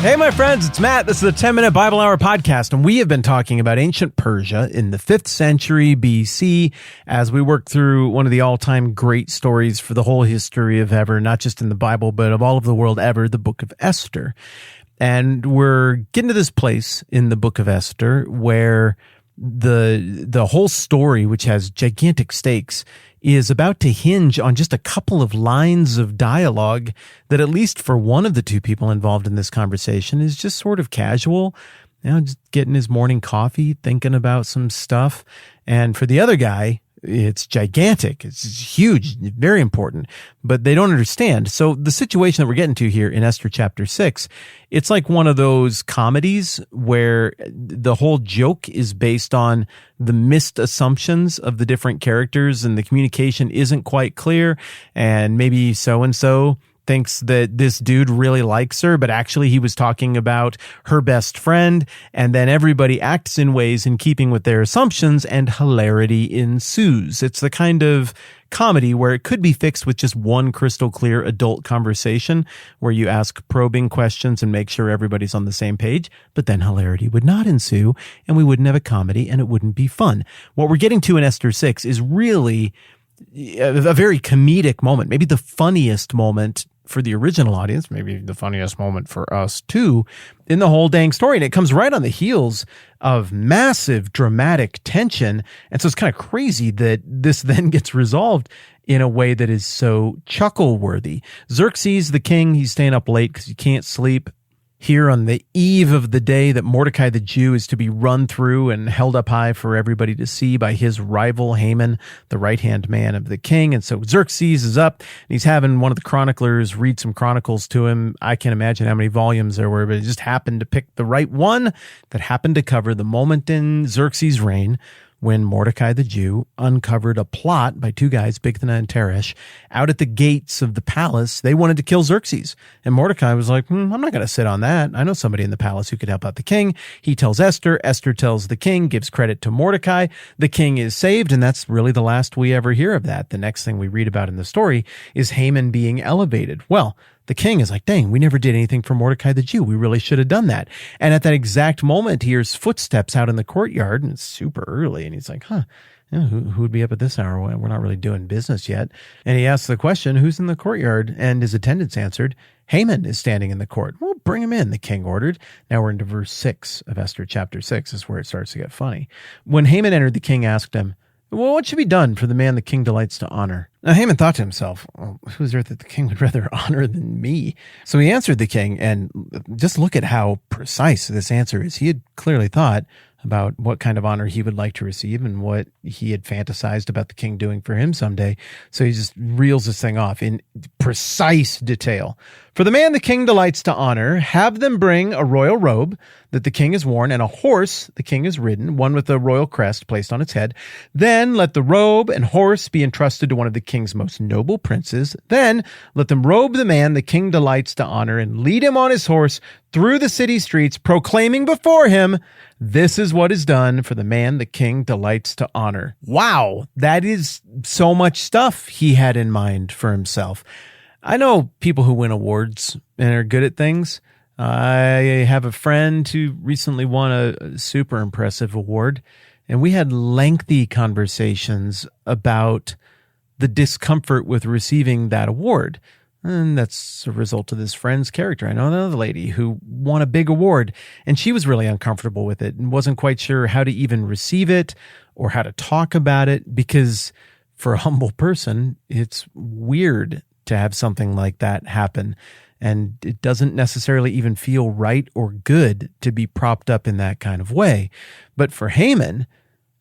Hey, my friends, it's Matt. This is the 10-Minute Bible Hour podcast, and we have been talking about ancient Persia in the 5th century BC as we work through one of the all-time great stories for the whole history of ever, not just in the Bible, but of all of the world ever, the book of Esther. And we're getting to this place in the book of Esther where the whole story, which has gigantic stakes, is about to hinge on just a couple of lines of dialogue that, at least for one of the two people involved in this conversation, is just sort of casual, just getting his morning coffee, thinking about some stuff. And for the other guy, it's gigantic. It's huge, very important, but they don't understand. So the situation that we're getting to here in Esther chapter 6, it's like one of those comedies where the whole joke is based on the missed assumptions of the different characters and the communication isn't quite clear. And maybe so-and-so thinks that this dude really likes her, but actually he was talking about her best friend, and then everybody acts in ways in keeping with their assumptions, and hilarity ensues. It's the kind of comedy where it could be fixed with just one crystal clear adult conversation where you ask probing questions and make sure everybody's on the same page, but then hilarity would not ensue, and we wouldn't have a comedy, and it wouldn't be fun. What we're getting to in Esther 6 is really a very comedic moment, maybe the funniest moment for the original audience, maybe the funniest moment for us too, in the whole dang story. And it comes right on the heels of massive dramatic tension. And so it's kind of crazy that this then gets resolved in a way that is so chuckle-worthy. Xerxes, the king, he's staying up late because he can't sleep. Here on the eve of the day that Mordecai the Jew is to be run through and held up high for everybody to see by his rival Haman, the right-hand man of the king. And so Xerxes is up, and he's having one of the chroniclers read some chronicles to him. I can't imagine how many volumes there were, but he just happened to pick the right one that happened to cover the moment in Xerxes' reign when Mordecai the Jew uncovered a plot by two guys, Bigthana and Teresh, out at the gates of the palace. They wanted to kill Xerxes. And Mordecai was like, I'm not going to sit on that. I know somebody in the palace who could help out the king. He tells Esther. Esther tells the king, gives credit to Mordecai. The king is saved, and that's really the last we ever hear of that. The next thing we read about in the story is Haman being elevated. Well, the king is like, dang, we never did anything for Mordecai the Jew. We really should have done that. And at that exact moment, he hears footsteps out in the courtyard, and it's super early. And he's like, who would be up at this hour? We're not really doing business yet. And he asks the question, who's in the courtyard? And his attendants answered, Haman is standing in the court. Well, bring him in, the king ordered. Now we're into verse 6 of Esther chapter 6 is where it starts to get funny. When Haman entered, the king asked him, well, what should be done for the man the king delights to honor? Now Haman thought to himself, who is there that the king would rather honor than me? So he answered the king, and just look at how precise this answer is. He had clearly thought about what kind of honor he would like to receive and what he had fantasized about the king doing for him someday. So he just reels this thing off in precise detail. For the man the king delights to honor, have them bring a royal robe that the king has worn and a horse the king has ridden, one with a royal crest placed on its head. Then let the robe and horse be entrusted to one of the king's most noble princes. Then let them robe the man the king delights to honor and lead him on his horse through the city streets, proclaiming before him, this is what is done for the man the king delights to honor. Wow, that is so much stuff he had in mind for himself. I know people who win awards and are good at things. I have a friend who recently won a super impressive award, and we had lengthy conversations about the discomfort with receiving that award. And that's a result of this friend's character. I know another lady who won a big award, and she was really uncomfortable with it and wasn't quite sure how to even receive it or how to talk about it, because for a humble person, it's weird to have something like that happen. And it doesn't necessarily even feel right or good to be propped up in that kind of way. But for Haman,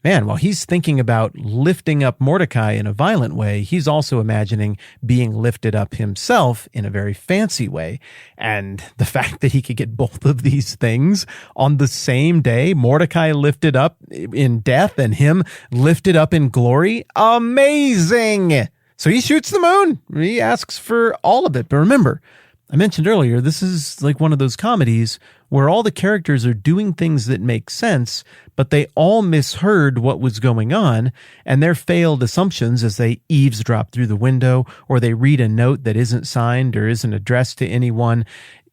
man, while he's thinking about lifting up Mordecai in a violent way, he's also imagining being lifted up himself in a very fancy way. And the fact that he could get both of these things on the same day, Mordecai lifted up in death and him lifted up in glory, amazing! So he shoots the moon. He asks for all of it. But remember, I mentioned earlier, this is like one of those comedies where all the characters are doing things that make sense, but they all misheard what was going on, and their failed assumptions as they eavesdrop through the window, or they read a note that isn't signed or isn't addressed to anyone,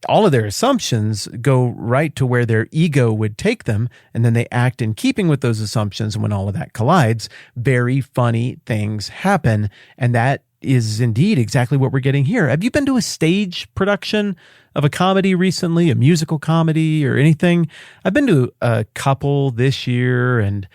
all of their assumptions go right to where their ego would take them, and then they act in keeping with those assumptions. And when all of that collides, very funny things happen. And that is indeed exactly what we're getting here. Have you been to a stage production of a comedy recently, a musical comedy or anything? I've been to a couple this year and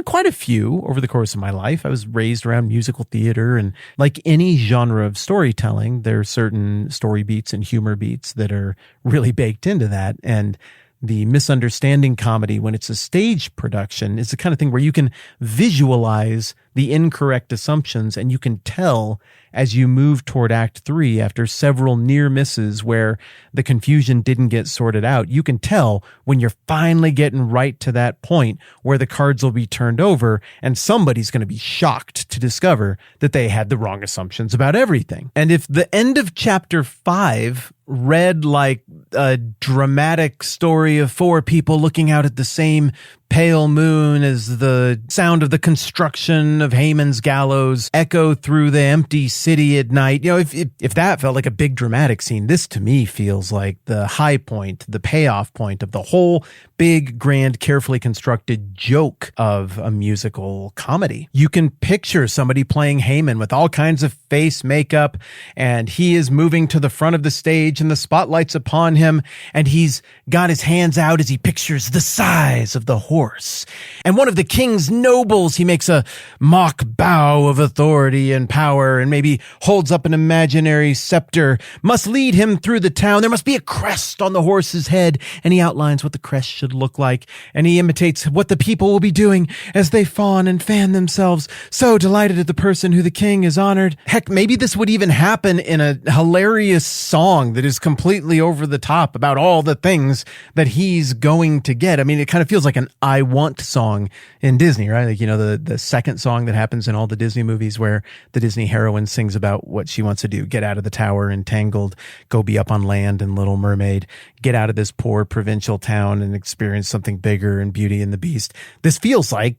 quite a few over the course of my life. I was raised around musical theater, and like any genre of storytelling, there are certain story beats and humor beats that are really baked into that. And the misunderstanding comedy, when it's a stage production, is the kind of thing where you can visualize the incorrect assumptions, and you can tell as you move toward Act 3 after several near misses where the confusion didn't get sorted out. You can tell when you're finally getting right to that point where the cards will be turned over and somebody's going to be shocked to discover that they had the wrong assumptions about everything. And if the end of chapter 5 read like a dramatic story of 4 people looking out at the same pale moon as the sound of the construction of Haman's gallows echo through the empty city at night. If that felt like a big dramatic scene, this to me feels like the high point, the payoff point of the whole big, grand, carefully constructed joke of a musical comedy. You can picture somebody playing Haman with all kinds of face makeup, and he is moving to the front of the stage and the spotlight's upon him, and he's got his hands out as he pictures the size of the horse. And one of the king's nobles, he makes a mock bow of authority and power and maybe holds up an imaginary scepter, must lead him through the town. There must be a crest on the horse's head, and he outlines what the crest should look like, and he imitates what the people will be doing as they fawn and fan themselves, so delighted at the person who the king is honored. Heck, maybe this would even happen in a hilarious song that is completely over the top about all the things that he's going to get. I mean, it kind of feels like an I Want song in Disney, right? Like, the second song that happens in all the Disney movies where the Disney heroine sings about what she wants to do: get out of the tower in Tangled, go be up on land in Little Mermaid, get out of this poor provincial town and experience something bigger in Beauty and the Beast. This feels like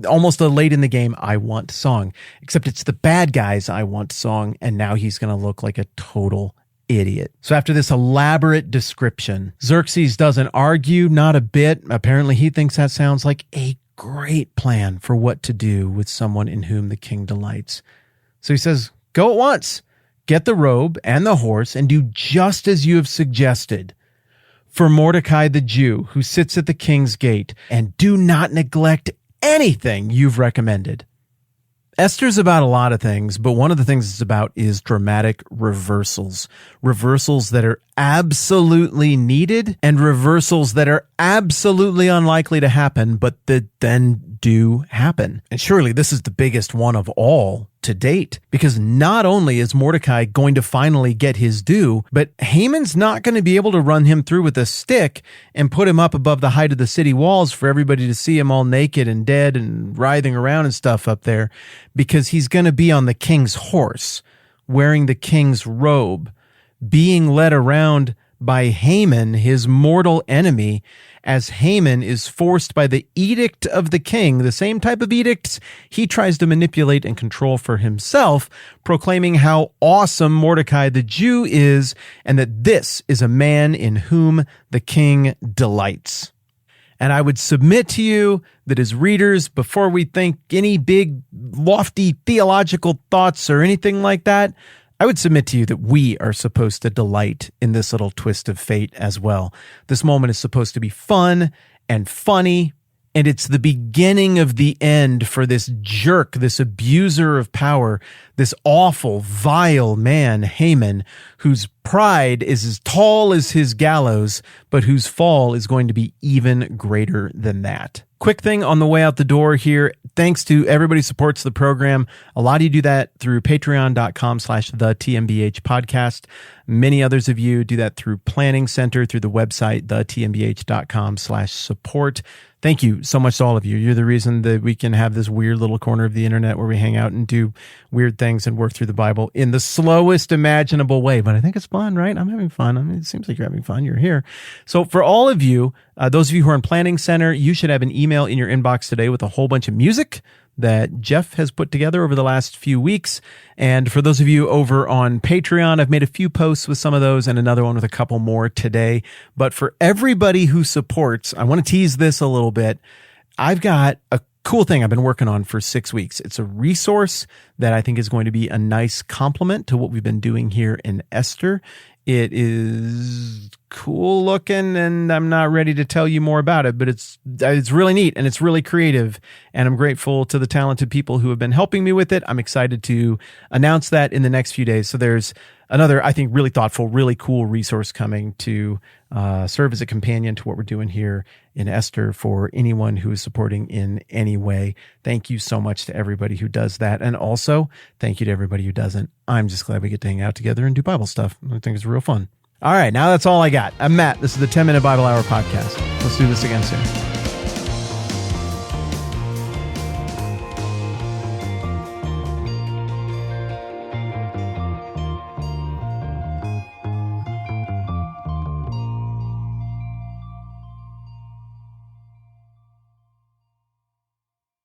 almost a late in the game I Want song, except it's the bad guy's I Want song, and now he's going to look like a total idiot. So after this elaborate description, Xerxes doesn't argue, not a bit. Apparently he thinks that sounds like a great plan for what to do with someone in whom the king delights. So he says, go at once, get the robe and the horse, and do just as you have suggested for Mordecai the Jew, who sits at the king's gate, and do not neglect anything you've recommended. Esther's about a lot of things, but one of the things it's about is dramatic reversals. Reversals that are absolutely needed and reversals that are absolutely unlikely to happen, but that then do happen. And surely this is the biggest one of all to date, because not only is Mordecai going to finally get his due, but Haman's not going to be able to run him through with a stick and put him up above the height of the city walls for everybody to see him all naked and dead and writhing around and stuff up there, because he's going to be on the king's horse, wearing the king's robe, being led around by Haman, his mortal enemy, as Haman is forced by the edict of the king, the same type of edicts he tries to manipulate and control for himself, proclaiming how awesome Mordecai the Jew is, and that this is a man in whom the king delights. And I would submit to you that as readers, before we think any big, lofty theological thoughts or anything like that, I would submit to you that we are supposed to delight in this little twist of fate as well. This moment is supposed to be fun and funny, and it's the beginning of the end for this jerk, this abuser of power, this awful, vile man, Haman, whose pride is as tall as his gallows, but whose fall is going to be even greater than that. Quick thing on the way out the door here. Thanks to everybody who supports the program. A lot of you do that through patreon.com/the TMBH Many others of you do that through Planning Center, through the website, thetmbh.com/support. Thank you so much to all of you. You're the reason that we can have this weird little corner of the internet where we hang out and do weird things and work through the Bible in the slowest imaginable way. But I think it's fun, right? I'm having fun. I mean, it seems like you're having fun. You're here. So for all of you, those of you who are in Planning Center, you should have an email in your inbox today with a whole bunch of music that Jeff has put together over the last few weeks. And for those of you over on Patreon, I've made a few posts with some of those and another one with a couple more today. But for everybody who supports, I want to tease this a little bit. I've got a cool thing I've been working on for 6 weeks. It's a resource that I think is going to be a nice complement to what we've been doing here in Esther. It is cool looking, and I'm not ready to tell you more about it, but it's really neat and it's really creative, and I'm grateful to the talented people who have been helping me with it. I'm excited to announce that in the next few days. So there's another, I think, really thoughtful, really cool resource coming to serve as a companion to what we're doing here in Esther for anyone who is supporting in any way. Thank you so much to everybody who does that. And also, thank you to everybody who doesn't. I'm just glad we get to hang out together and do Bible stuff. I think it's real fun. All right, now that's all I got. I'm Matt. This is the 10-Minute Bible Hour Podcast. Let's do this again soon.